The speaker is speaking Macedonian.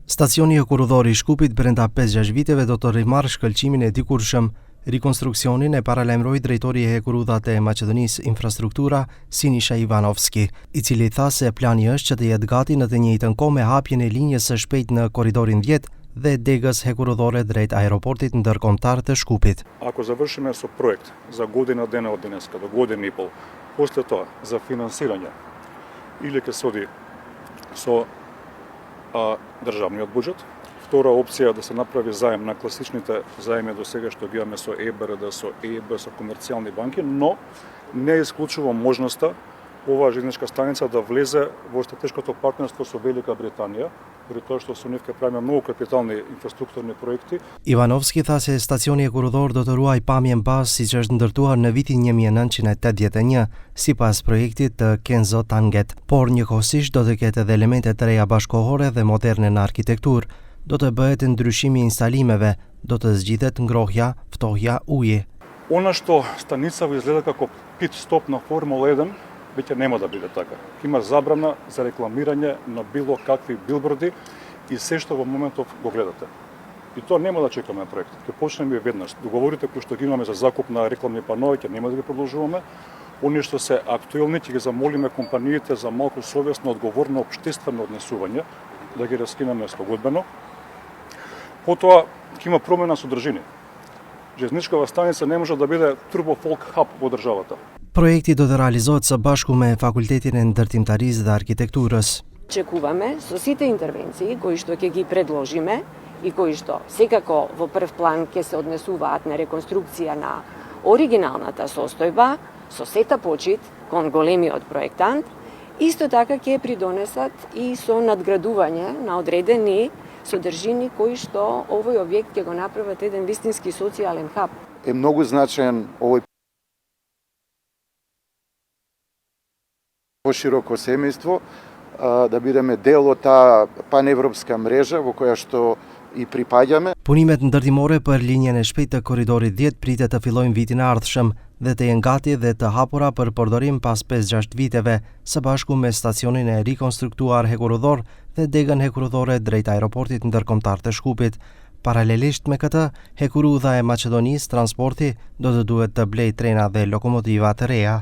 Stacioni hekurudhor i Shkupit brenda 5-6 viteve do të rimarrë shkëlqimin e dikurshëm. Rikonstruksionin e paralajmëroi drejtori i hekurudhat e Maqedonisë Infrastruktura, Sinisha Ivanovski, i cili tha se plani është që të jetë gati në të njëjtën kohë me hapjen e linjës së shpejtë në korridorin 10 dhe degës hekurudhore drejt aeroportit ndërkombëtar të Shkupit. Ako završime со projekt za godina dana od dneska do godine i pol, posle toga za finansiranje ili ќе соди со државниот буџет. Втора опција да се направи заем на класичните заеми до сега што ги имаме со ЕБРД, со ЕИБ, со комерцијални банки, но не исклучува можноста оваа железничка станица да влезе во стратешкото партнерство со Велика Британија, при тоа што со нив ќе правиме многу капитални инфраструктурни проекти. Ivanovski tha se stacioni hekurudhor do të ruaj pamjen bazë siç është ndërtuar në vitin 1981 sipas projektit të Kenzo Tanget, por njëkohësisht do të ketë edhe elemente të reja bashkohore dhe moderne në arkitekturë. Do të bëhet ndryshimi i instalimeve, do të zgjidhet ngrohja, ftohja, uji. Она што станицава изгледа како пит стоп на Формула 1, веќе нема да биде така. Има забрана за рекламирање на било какви билборди и се што во моментов го гледате. И тоа нема да чекаме проект. Ќе почнеме веднаш. Договорите кои што ги имаме за закуп на рекламни панои, ќе нема да ги продолжуваме. Оние што се актуелни, ќе ги замолиме компаниите за малку совесно, одговорно, општествено однесување, да ги раскинеме слободно. Потоа ќе има промена содржини. Железничкава станица не може да биде турбо-folk hub во државата. Projekti do të realizohet së bashku me Fakultetin e Ndërtimtarisë dhe Arkitekturës. Очекуваме со сите интервенции кои што ќе ги предложиме и кои што секако во прв план ќе се однесуваат на реконструкција на оригиналната состојба, со сета почит кон големиот проектант, исто така ќе придонесат и со надградување на одредени содржини кои што овој објект ќе го направат еден вистински социјален хаб. Е многу значаен овој пошироко семејство, да бидеме дел од таа паневропска мрежа во која што и припаѓаме. Punimet ndërtimore për linjen e shpejtë të korridorit 10 pritet të fillojnë vitin e ardhshëm dhe të jenë gati dhe të hapura për përdorim pas 5-6 viteve, së bashku me stacionin e rikonstruktuar hekurudhor dhe degën hekurudhore drejt aeroportit ndërkombëtar të Shkupit. Paralelisht me këtë, hekurudha e Maqedonisë Transporti do të duhet të blejë trena dhe lokomotiva të reja.